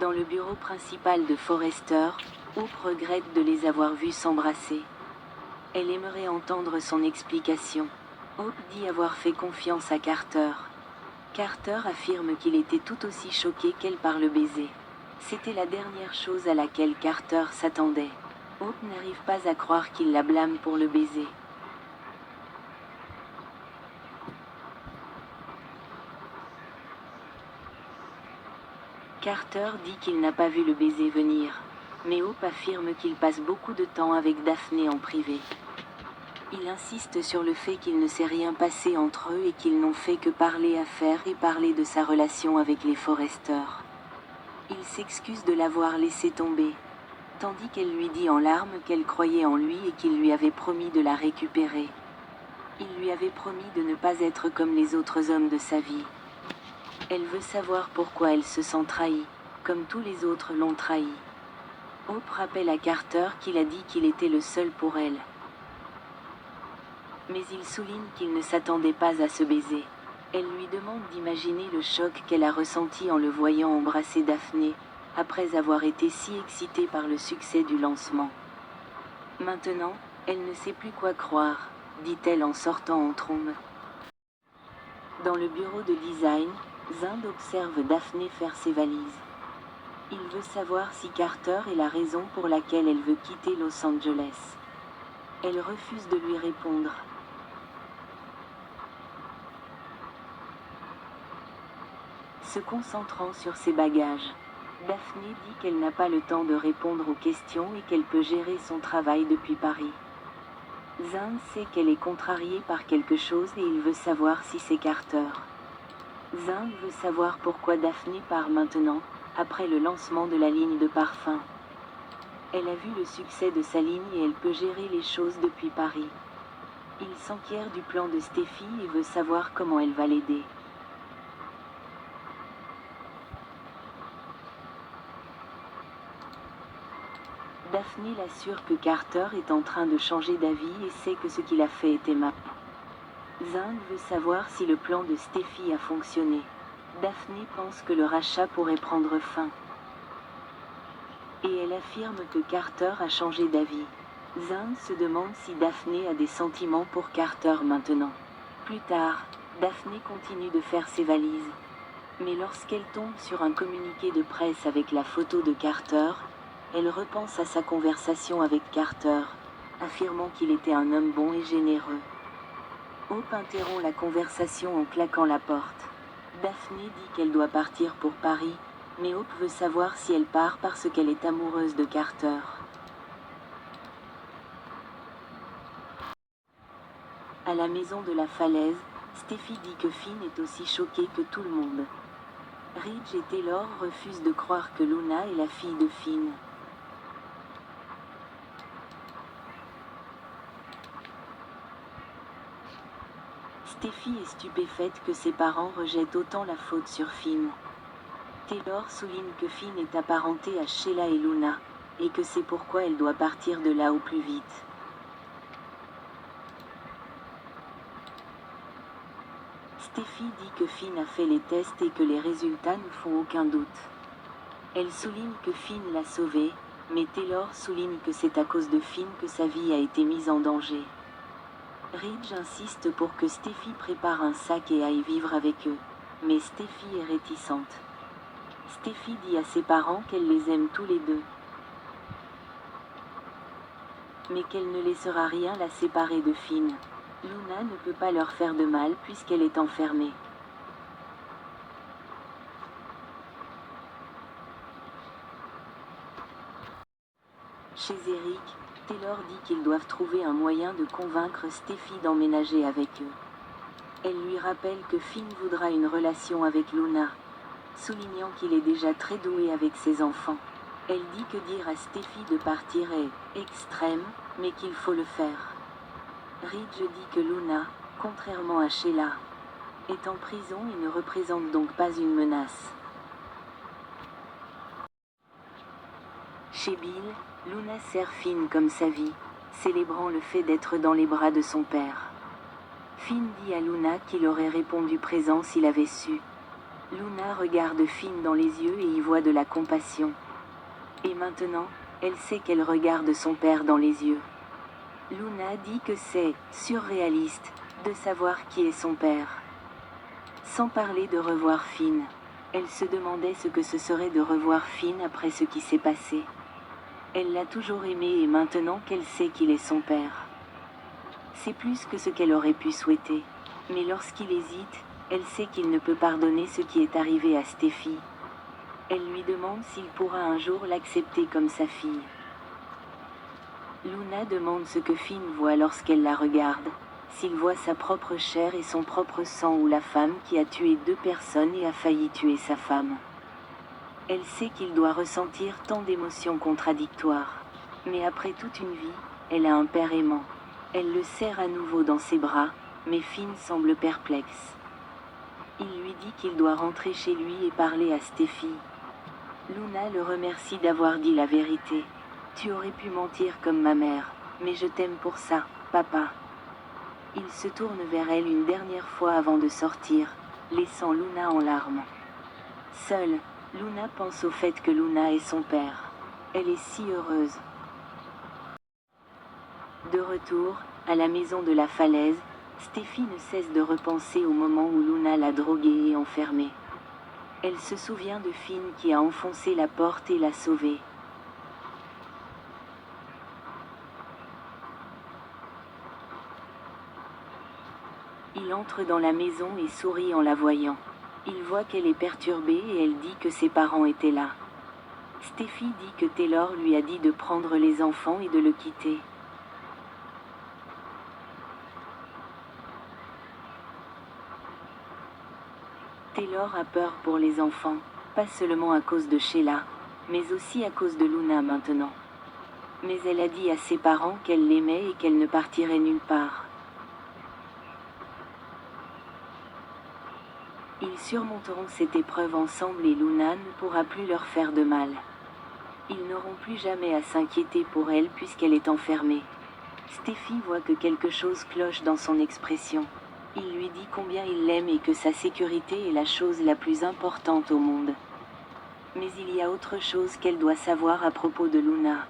Dans le bureau principal de Forrester, Hope regrette de les avoir vus s'embrasser. Elle aimerait entendre son explication. Hope dit avoir fait confiance à Carter. Carter affirme qu'il était tout aussi choqué qu'elle par le baiser. C'était la dernière chose à laquelle Carter s'attendait. Hope n'arrive pas à croire qu'il la blâme pour le baiser. Carter dit qu'il n'a pas vu le baiser venir, mais Hope affirme qu'il passe beaucoup de temps avec Daphné en privé. Il insiste sur le fait qu'il ne s'est rien passé entre eux et qu'ils n'ont fait que parler affaires et parler de sa relation avec les Forrester. Il s'excuse de l'avoir laissé tomber, tandis qu'elle lui dit en larmes qu'elle croyait en lui et qu'il lui avait promis de la récupérer. Il lui avait promis de ne pas être comme les autres hommes de sa vie. Elle veut savoir pourquoi elle se sent trahie, comme tous les autres l'ont trahi. Hope rappelle à Carter qu'il a dit qu'il était le seul pour elle. Mais il souligne qu'il ne s'attendait pas à ce baiser. Elle lui demande d'imaginer le choc qu'elle a ressenti en le voyant embrasser Daphné, après avoir été si excitée par le succès du lancement. Maintenant, elle ne sait plus quoi croire, dit-elle en sortant en trombe. Dans le bureau de design, Zund observe Daphné faire ses valises. Il veut savoir si Carter est la raison pour laquelle elle veut quitter Los Angeles. Elle refuse de lui répondre. Se concentrant sur ses bagages, Daphné dit qu'elle n'a pas le temps de répondre aux questions et qu'elle peut gérer son travail depuis Paris. Zund sait qu'elle est contrariée par quelque chose et il veut savoir si c'est Carter. Zund veut savoir pourquoi Daphné part maintenant, après le lancement de la ligne de parfum. Elle a vu le succès de sa ligne et elle peut gérer les choses depuis Paris. Il s'enquiert du plan de Steffi et veut savoir comment elle va l'aider. Daphné l'assure que Carter est en train de changer d'avis et sait que ce qu'il a fait était mal. Zund veut savoir si le plan de Steffi a fonctionné. Daphné pense que le rachat pourrait prendre fin. Et elle affirme que Carter a changé d'avis. Zund se demande si Daphné a des sentiments pour Carter maintenant. Plus tard, Daphné continue de faire ses valises. Mais lorsqu'elle tombe sur un communiqué de presse avec la photo de Carter, elle repense à sa conversation avec Carter, affirmant qu'il était un homme bon et généreux. Hope interrompt la conversation en claquant la porte. Daphné dit qu'elle doit partir pour Paris, mais Hope veut savoir si elle part parce qu'elle est amoureuse de Carter. À la maison de la falaise, Steffi dit que Finn est aussi choqué que tout le monde. Ridge et Taylor refusent de croire que Luna est la fille de Finn. Steffi est stupéfaite que ses parents rejettent autant la faute sur Finn. Taylor souligne que Finn est apparenté à Sheila et Luna, et que c'est pourquoi elle doit partir de là au plus vite. Steffi dit que Finn a fait les tests et que les résultats ne font aucun doute. Elle souligne que Finn l'a sauvée, mais Taylor souligne que c'est à cause de Finn que sa vie a été mise en danger. Ridge insiste pour que Steffi prépare un sac et aille vivre avec eux, mais Steffi est réticente. Steffi dit à ses parents qu'elle les aime tous les deux, mais qu'elle ne laissera rien la séparer de Finn. Luna ne peut pas leur faire de mal puisqu'elle est enfermée. Chez Eric, Taylor dit qu'ils doivent trouver un moyen de convaincre Steffi d'emménager avec eux. Elle lui rappelle que Finn voudra une relation avec Luna, soulignant qu'il est déjà très doué avec ses enfants. Elle dit que dire à Steffi de partir est extrême, mais qu'il faut le faire. Ridge dit que Luna, contrairement à Sheila, est en prison et ne représente donc pas une menace. Chez Bill, Luna serre Finn comme sa vie, célébrant le fait d'être dans les bras de son père. Finn dit à Luna qu'il aurait répondu présent s'il avait su. Luna regarde Finn dans les yeux et y voit de la compassion. Et maintenant, elle sait qu'elle regarde son père dans les yeux. Luna dit que c'est surréaliste de savoir qui est son père. Sans parler de revoir Finn, elle se demandait ce que ce serait de revoir Finn après ce qui s'est passé. Elle l'a toujours aimé et maintenant qu'elle sait qu'il est son père. C'est plus que ce qu'elle aurait pu souhaiter. Mais lorsqu'il hésite, elle sait qu'il ne peut pardonner ce qui est arrivé à Steffi. Elle lui demande s'il pourra un jour l'accepter comme sa fille. Luna demande ce que Finn voit lorsqu'elle la regarde, s'il voit sa propre chair et son propre sang ou la femme qui a tué 2 personnes et a failli tuer sa femme. Elle sait qu'il doit ressentir tant d'émotions contradictoires. Mais après toute une vie, elle a un père aimant. Elle le serre à nouveau dans ses bras, mais Finn semble perplexe. Il lui dit qu'il doit rentrer chez lui et parler à Steffi. Luna le remercie d'avoir dit la vérité. Tu aurais pu mentir comme ma mère, mais je t'aime pour ça, papa. Il se tourne vers elle une dernière fois avant de sortir, laissant Luna en larmes. Seule, Luna pense au fait que Luna est son père. Elle est si heureuse. De retour, à la maison de la falaise, Steffi ne cesse de repenser au moment où Luna l'a droguée et enfermée. Elle se souvient de Finn qui a enfoncé la porte et l'a sauvée. Il entre dans la maison et sourit en la voyant. Il voit qu'elle est perturbée et elle dit que ses parents étaient là. Steffi dit que Taylor lui a dit de prendre les enfants et de le quitter. Taylor a peur pour les enfants, pas seulement à cause de Sheila, mais aussi à cause de Luna maintenant. Mais elle a dit à ses parents qu'elle l'aimait et qu'elle ne partirait nulle part. Ils surmonteront cette épreuve ensemble et Luna ne pourra plus leur faire de mal. Ils n'auront plus jamais à s'inquiéter pour elle puisqu'elle est enfermée. Steffi voit que quelque chose cloche dans son expression. Il lui dit combien il l'aime et que sa sécurité est la chose la plus importante au monde. Mais il y a autre chose qu'elle doit savoir à propos de Luna.